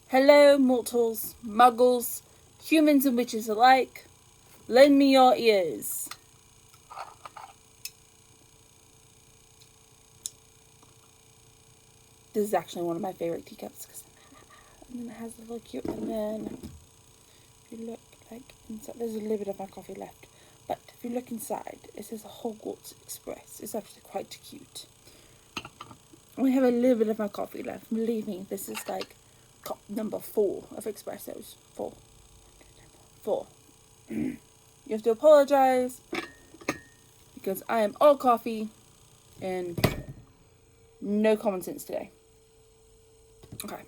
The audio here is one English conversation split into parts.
Hello, mortals, muggles, humans and witches alike. Lend me your ears. This is actually one of my favorite teacups and it has a little cute. And then, if you look like inside, there's a little bit of my coffee left. But if you look inside, it says Hogwarts Express. It's actually quite cute. We have a little bit of my coffee left. Believe me, this is like cup number 4 of espressos. 4. You have to apologize because I am all coffee and no common sense today. Okay.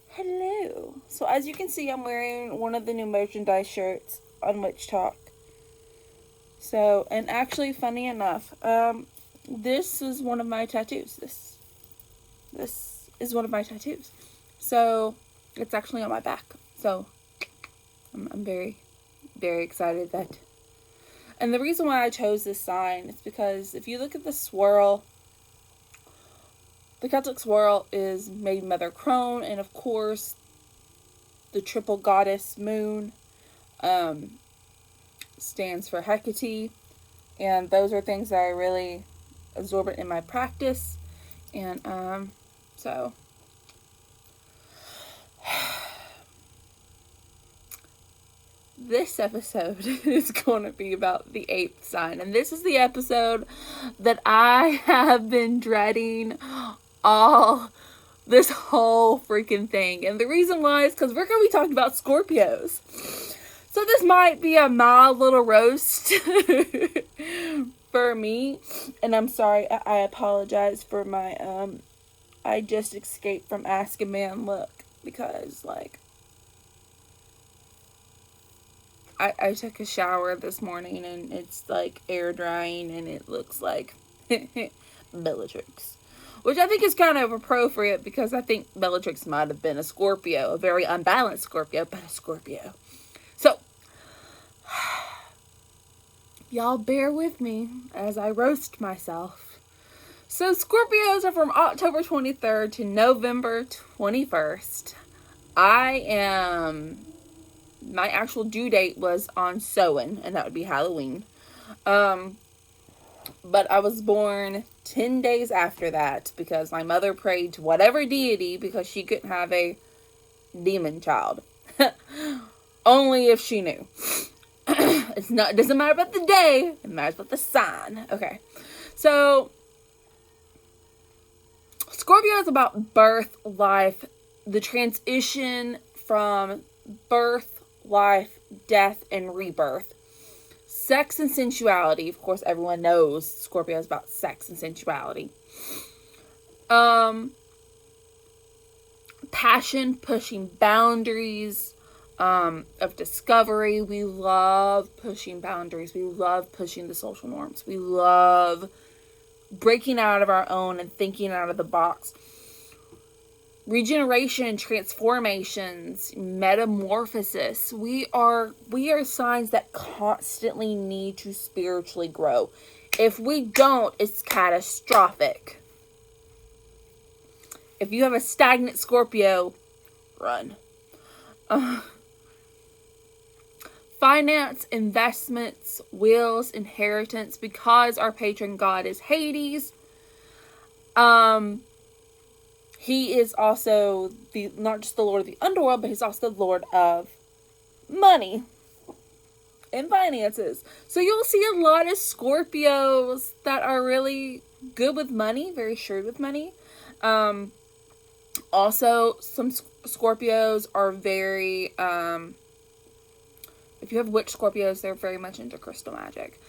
Hello. So as you can see, I'm wearing one of the new merchandise shirts on Witch Talk. So, and actually, funny enough, this is one of my tattoos. This is one of my tattoos. So, it's actually on my back. So, I'm very, very excited that. And the reason why I chose this sign is because if you look at the swirl, the Celtic swirl is made Mother Crone, and of course, the triple goddess moon stands for Hecate, and those are things that I really absorb it in my practice, and so this episode is going to be about the 8th sign, and this is the episode that I have been dreading all this whole freaking thing. And the reason why is because we're going to be talking about Scorpios. So this might be a mild little roast for me. And I'm sorry, I apologize for my, I just escaped from Ask a Man look. Because, like, I took a shower this morning and it's, like, air drying and it looks like Bellatrix. Which I think is kind of appropriate because I think Bellatrix might have been a Scorpio. A very unbalanced Scorpio, but a Scorpio. So, y'all bear with me as I roast myself. So, Scorpios are from October 23rd to November 21st. My actual due date was on Samhain, and that would be Halloween. But I was born 10 days after that because my mother prayed to whatever deity because she couldn't have a demon child. Only if she knew. It doesn't matter about the day, it matters about the sign. Okay. So Scorpio is about birth, life, the transition from birth, life, death, and rebirth. Sex and sensuality. Of course, everyone knows Scorpio is about sex and sensuality. Passion, pushing boundaries of discovery. We love pushing boundaries. We love pushing the social norms. We love breaking out of our own and thinking out of the box. Regeneration, transformations, metamorphosis. We are signs that constantly need to spiritually grow. If we don't, it's catastrophic. If you have a stagnant Scorpio, run. Finance, investments, wills, inheritance, because our patron god is Hades. He is also not just the lord of the underworld, but he's also the lord of money and finances. So you'll see a lot of Scorpios that are really good with money, very shrewd with money. Also, some Scorpios are very, if you have witch Scorpios, they're very much into crystal magic.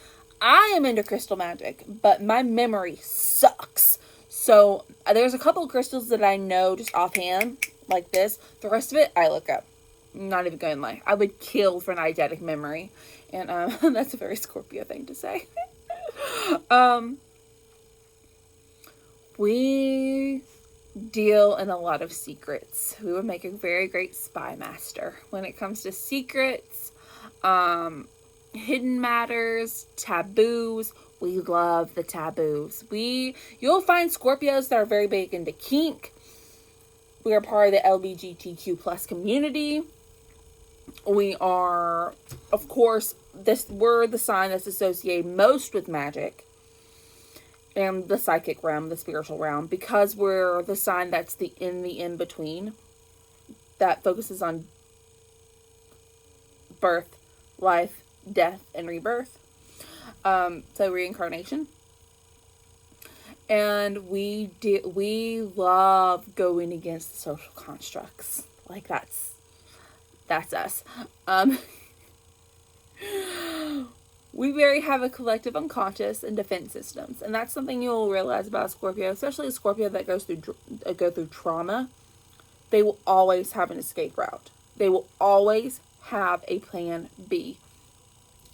I am into crystal magic, but my memory sucks. So, there's a couple of crystals that I know just offhand, like this. The rest of it, I look up. I'm not even going to lie. I would kill for an eidetic memory. And, that's a very Scorpio thing to say. We deal in a lot of secrets. We would make a very great spy master. When it comes to secrets, hidden matters, taboos, we love the taboos. You'll find Scorpios that are very big into kink, We are part of the LGBTQ plus community. We are, of course, we're the sign that's associated most with magic and the psychic realm, the spiritual realm, because we're the sign that's the in-between, that focuses on birth, life, death, and rebirth. So reincarnation. And we love going against the social constructs. Like, that's us. We have a collective unconscious and defense systems, and that's something you'll realize about Scorpio, especially a Scorpio that go through trauma. They will always have an escape route. They will always have a plan B.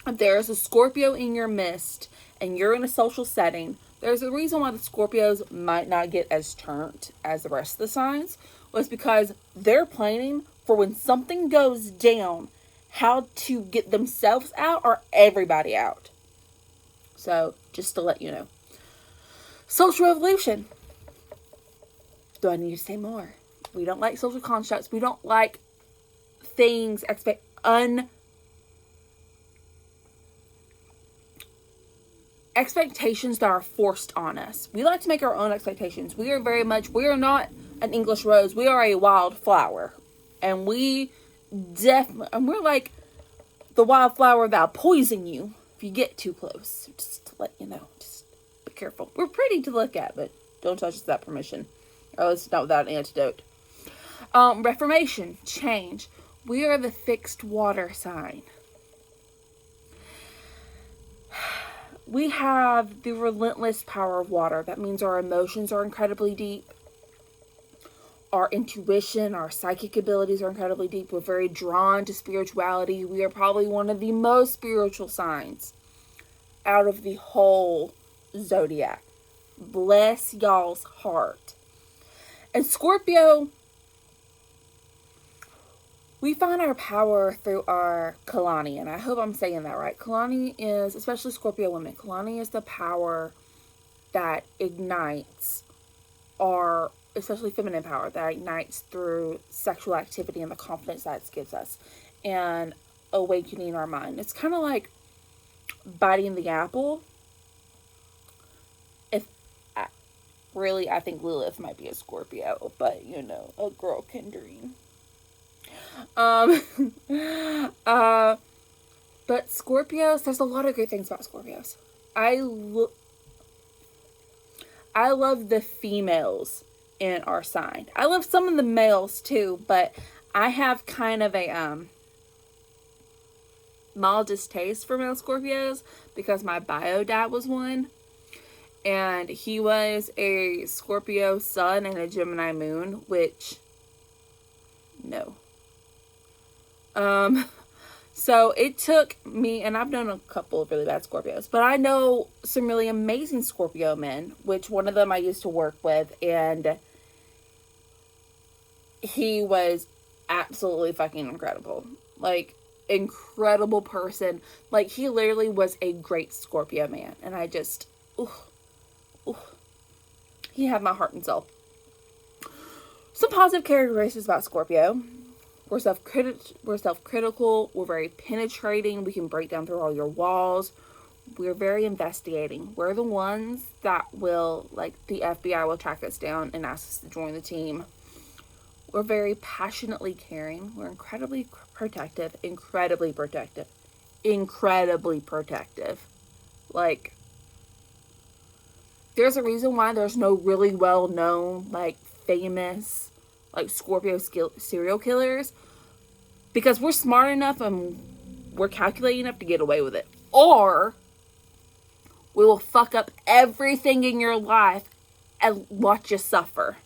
If there's a Scorpio in your midst and you're in a social setting, there's a reason why the Scorpios might not get as turned as the rest of the signs, was because they're planning for when something goes down, how to get themselves out or everybody out. So, just to let you know. Social revolution. Do I need to say more? We don't like social constructs. We don't like things, expectations that are forced on us. We like to make our own expectations. We are not an English rose. We are a wildflower. And we're like the wildflower that'll poison you if you get too close. Just to let you know. Just be careful. We're pretty to look at, but don't touch us without permission. Or at least not without an antidote. Reformation. Change. We are the fixed water sign. We have the relentless power of water. That means our emotions are incredibly deep. Our intuition, our psychic abilities are incredibly deep. We're very drawn to spirituality. We are probably one of the most spiritual signs out of the whole zodiac. Bless y'all's heart. And Scorpio, we find our power through our Kalani, and I hope I'm saying that right. Kalani is, especially Scorpio women, Kalani is the power that ignites our, especially feminine power, that ignites through sexual activity and the confidence that it gives us, and awakening our mind. It's kind of like biting the apple. I think Lilith might be a Scorpio, but a girl can dream. But Scorpios, there's a lot of great things about Scorpios. I love the females in our sign. I love some of the males too, but I have kind of a mild distaste for male Scorpios because my bio dad was one, and he was a Scorpio sun and a Gemini moon, which no. So it took me, and I've known a couple of really bad Scorpios, but I know some really amazing Scorpio men, which one of them I used to work with, and he was absolutely fucking incredible. Like, incredible person. Like, he literally was a great Scorpio man, and I just, he had my heart and soul. Some positive characteristics about Scorpio. We're self-critical. We're very penetrating. We can break down through all your walls. We're very investigating. We're the ones that will, like, the FBI will track us down and ask us to join the team. We're very passionately caring. We're incredibly protective. Like, there's a reason why there's no really well-known, like, famous, like, Scorpio serial killers, because we're smart enough and we're calculating enough to get away with it. Or we will fuck up everything in your life and watch you suffer.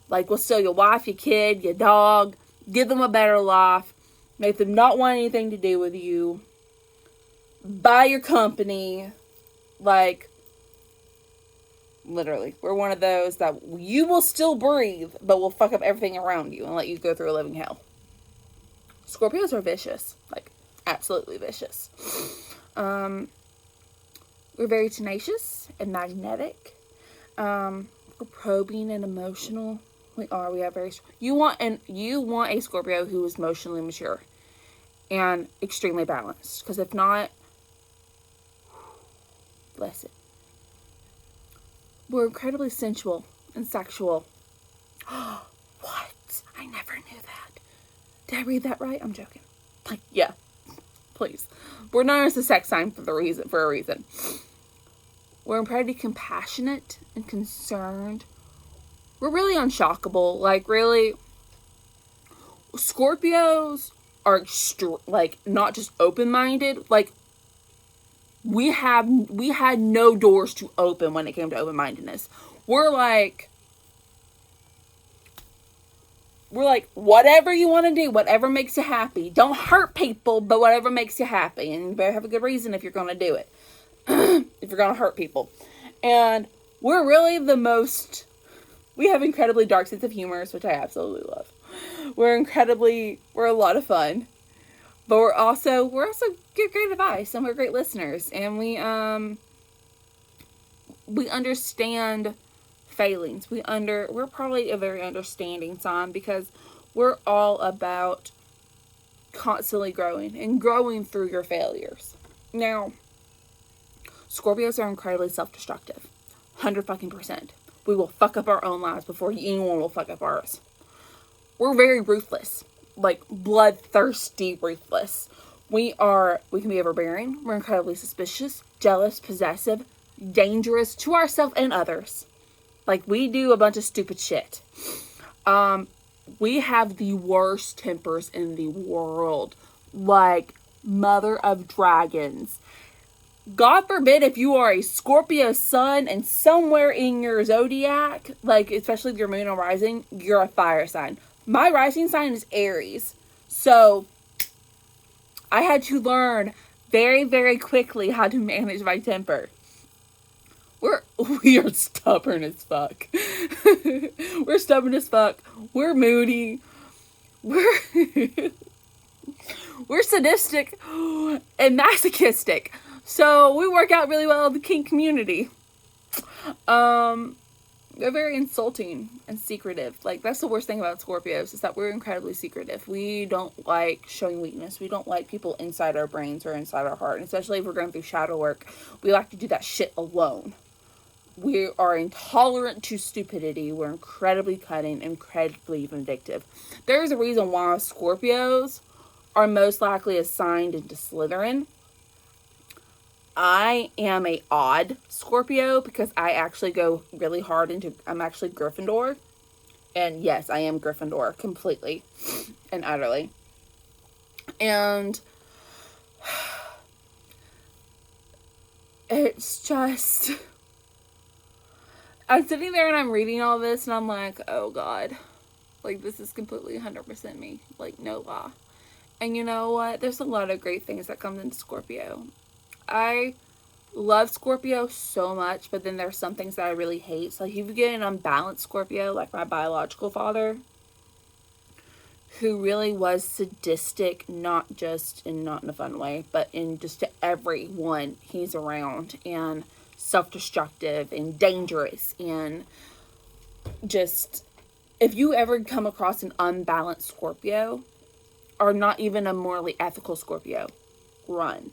Like, we'll steal your wife, your kid, your dog, give them a better life, make them not want anything to do with you, buy your company. Like, literally, we're one of those that you will still breathe, but will fuck up everything around you and let you go through a living hell. Scorpios are vicious. Like, absolutely vicious. We're very tenacious and magnetic. We're probing and emotional. We are. We have very. You want a Scorpio who is emotionally mature and extremely balanced. Because if not, listen, we're incredibly sensual and sexual. What? I never knew that. Did I read that right? I'm joking. Like, yeah, please. We're known as a sex sign for a reason. We're incredibly compassionate and concerned. We're really unshockable. Like, really, Scorpios are like not just open-minded. Like, we had no doors to open when it came to open-mindedness. We're like, whatever you want to do, whatever makes you happy. Don't hurt people, but whatever makes you happy. And you better have a good reason if you're going to do it. If you're going to hurt people. And we're really we have incredibly dark sense of humor, which I absolutely love. We're a lot of fun. But we're also give great advice, and we're great listeners. And we understand failings. We're probably a very understanding sign because we're all about constantly growing and growing through your failures. Now, Scorpios are incredibly self-destructive. 100%. We will fuck up our own lives before anyone will fuck up ours. We're very ruthless. Like, bloodthirsty ruthless. We can be overbearing. We're incredibly suspicious, jealous, possessive, dangerous to ourselves and others. Like, we do a bunch of stupid shit. We have the worst tempers in the world. Like, mother of dragons. God forbid if you are a Scorpio sun and somewhere in your zodiac, like, especially if your moon or rising, you're a fire sign. My rising sign is Aries. So, I had to learn very, very quickly how to manage my temper. We are stubborn as fuck. We're stubborn as fuck. We're moody. We're sadistic and masochistic. So we work out really well in the kink community. They're very insulting and secretive. Like, that's the worst thing about Scorpios, is that we're incredibly secretive. We don't like showing weakness. We don't like people inside our brains or inside our heart. And especially if we're going through shadow work, we like to do that shit alone. We are intolerant to stupidity. We're incredibly cunning, incredibly vindictive. There's a reason why Scorpios are most likely assigned into Slytherin. I am a odd Scorpio because I actually go really hard I'm actually Gryffindor. And yes, I am Gryffindor completely and utterly. And it's just, I'm sitting there and I'm reading all this and I'm like, oh God, like, this is completely 100% me. Like, no lie. And you know what? There's a lot of great things that come into Scorpio. I love Scorpio so much, but then there's some things that I really hate. So, like, if you get an unbalanced Scorpio, like my biological father, who really was sadistic, not in a fun way, but in just to everyone he's around, and self-destructive and dangerous, and just, if you ever come across an unbalanced Scorpio, or not even a morally ethical Scorpio, run.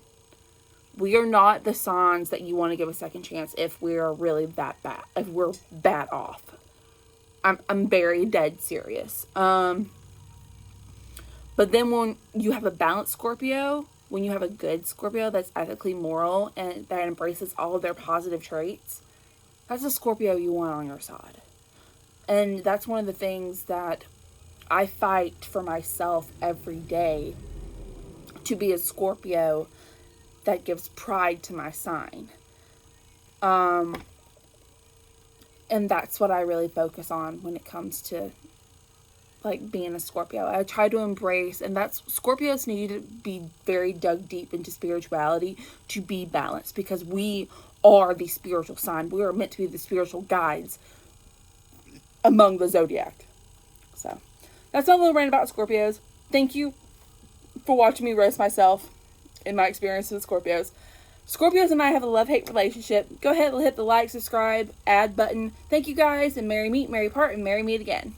We are not the signs that you want to give a second chance if we're really that bad. If we're bad off. I'm very dead serious. But then when you have a balanced Scorpio, when you have a good Scorpio that's ethically moral and that embraces all of their positive traits, that's a Scorpio you want on your side. And that's one of the things that I fight for myself every day, to be a Scorpio that gives pride to my sign. And that's what I really focus on when it comes to, like, being a Scorpio. I try to embrace, and that's, Scorpios need to be very dug deep into spirituality to be balanced, because we are the spiritual sign. We are meant to be the spiritual guides among the zodiac. So, that's my little rant about Scorpios. Thank you for watching me roast myself in my experience with Scorpios. Scorpios and I have a love-hate relationship. Go ahead and hit the like, subscribe, add button. Thank you guys, and merry meet, merry part, and merry meet again.